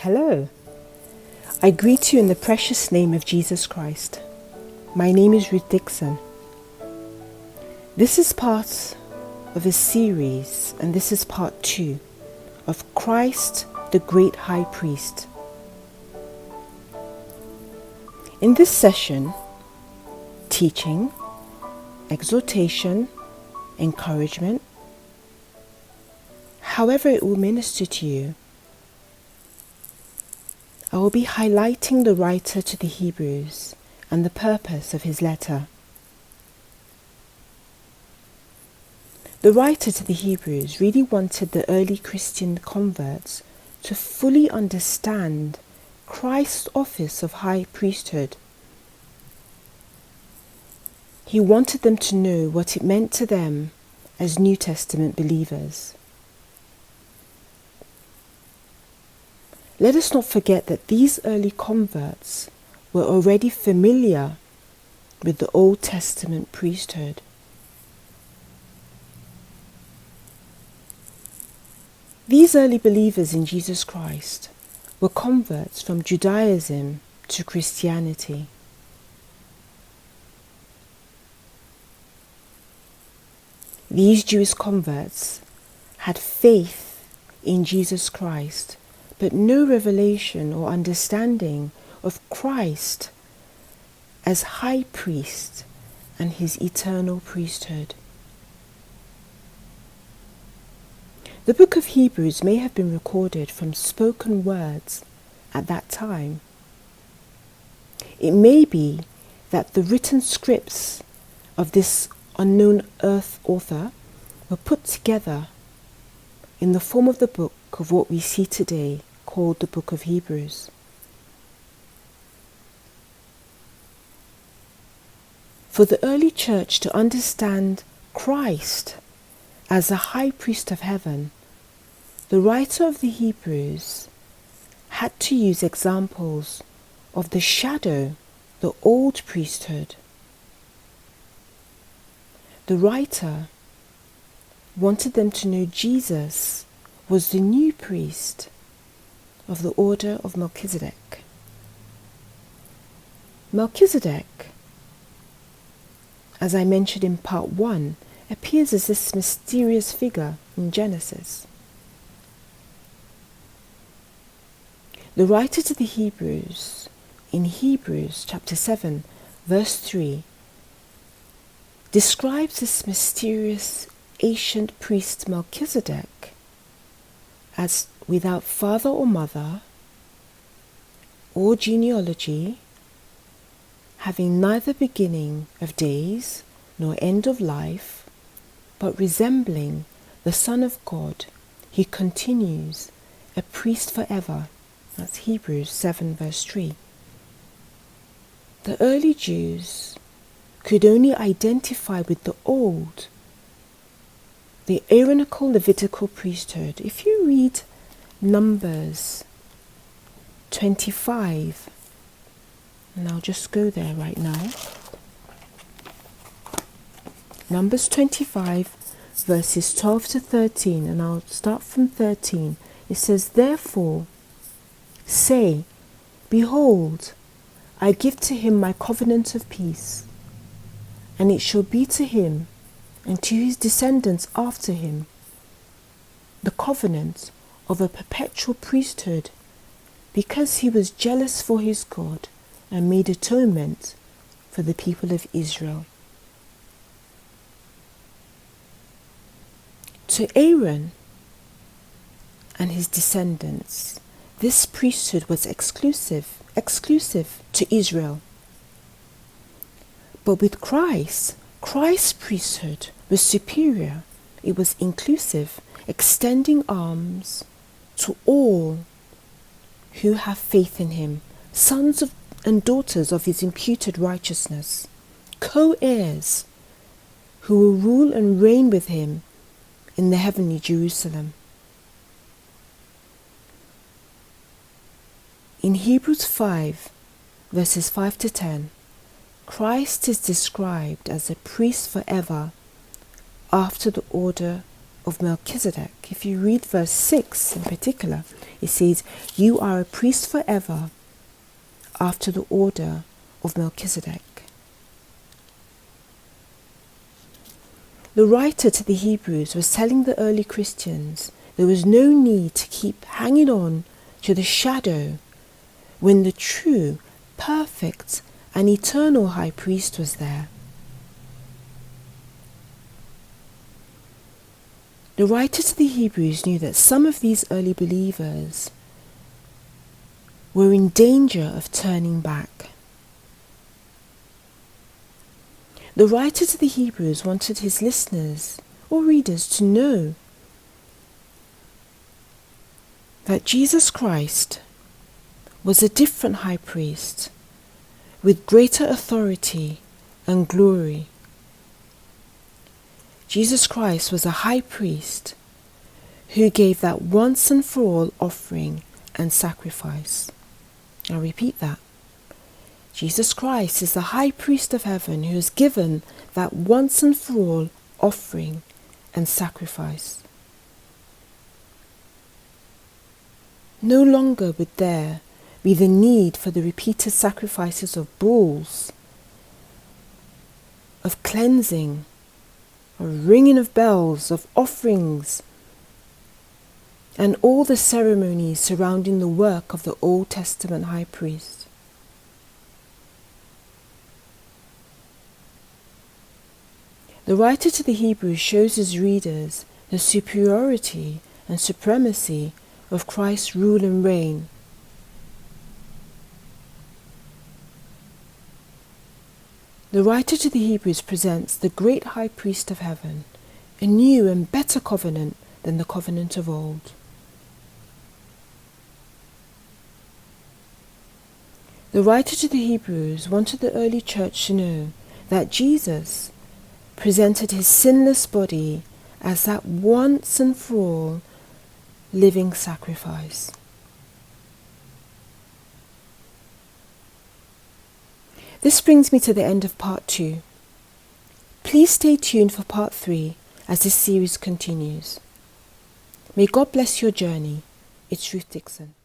Hello. I greet you in the precious name of Jesus Christ. My name is Ruth Dickson. This is part of a series, and this is part 2 of Christ, the Great High Priest. In this session, teaching, exhortation, encouragement, however it will minister to you, I will be highlighting the writer to the Hebrews and the purpose of his letter. The writer to the Hebrews really wanted the early Christian converts to fully understand Christ's office of high priesthood. He wanted them to know what it meant to them as New Testament believers. Let us not forget that these early converts were already familiar with the Old Testament priesthood. These early believers in Jesus Christ were converts from Judaism to Christianity. These Jewish converts had faith in Jesus Christ, but no revelation or understanding of Christ as high priest and his eternal priesthood. The book of Hebrews may have been recorded from spoken words at that time. It may be that the written scripts of this unknown earth author were put together in the form of the book of what we see today called the book of Hebrews. For the early church to understand Christ as a high priest of heaven, the writer of the Hebrews had to use examples of the shadow, the old priesthood. The writer wanted them to know Jesus was the new priest of the order of Melchizedek. Melchizedek, as I mentioned in part 1, appears as this mysterious figure in Genesis. The writer to the Hebrews, in Hebrews chapter 7, verse 3, describes this mysterious ancient priest Melchizedek as without father or mother or genealogy, having neither beginning of days nor end of life, but resembling the Son of God, he continues a priest forever. That's Hebrews 7 verse 3. The early Jews could only identify with the old, the Aaronical Levitical priesthood. If you read Numbers 25, and I'll just go there right now. Numbers 25 verses 12 to 13, and I'll start from 13. It says, "Therefore say, Behold, I give to him my covenant of peace, and it shall be to him and to his descendants after him the covenant of a perpetual priesthood, because he was jealous for his God and made atonement for the people of Israel." To Aaron and his descendants, this priesthood was exclusive to Israel. But with Christ's priesthood was superior. It was inclusive, extending arms to all who have faith in him, sons and daughters of his imputed righteousness, co-heirs who will rule and reign with him in the heavenly Jerusalem. In Hebrews 5, verses 5 to 10, Christ is described as a priest forever after the order of Melchizedek. If you read verse 6 in particular, it says, "You are a priest forever after the order of Melchizedek." The writer to the Hebrews was telling the early Christians there was no need to keep hanging on to the shadow when the true, perfect, and eternal high priest was there. The writer to the Hebrews knew that some of these early believers were in danger of turning back. The writer to the Hebrews wanted his listeners or readers to know that Jesus Christ was a different high priest with greater authority and glory. Jesus Christ was a high priest who gave that once and for all offering and sacrifice. I'll repeat that. Jesus Christ is the high priest of heaven who has given that once and for all offering and sacrifice. No longer would there be the need for the repeated sacrifices of bulls, of cleansing, of ringing of bells, of offerings, and all the ceremonies surrounding the work of the Old Testament high priest. The writer to the Hebrews shows his readers the superiority and supremacy of Christ's rule and reign. The writer to the Hebrews presents the great high priest of heaven, a new and better covenant than the covenant of old. The writer to the Hebrews wanted the early church to know that Jesus presented his sinless body as that once and for all living sacrifice. This brings me to the end of part 2. Please stay tuned for part 3 as this series continues. May God bless your journey. It's Ruth Dickson.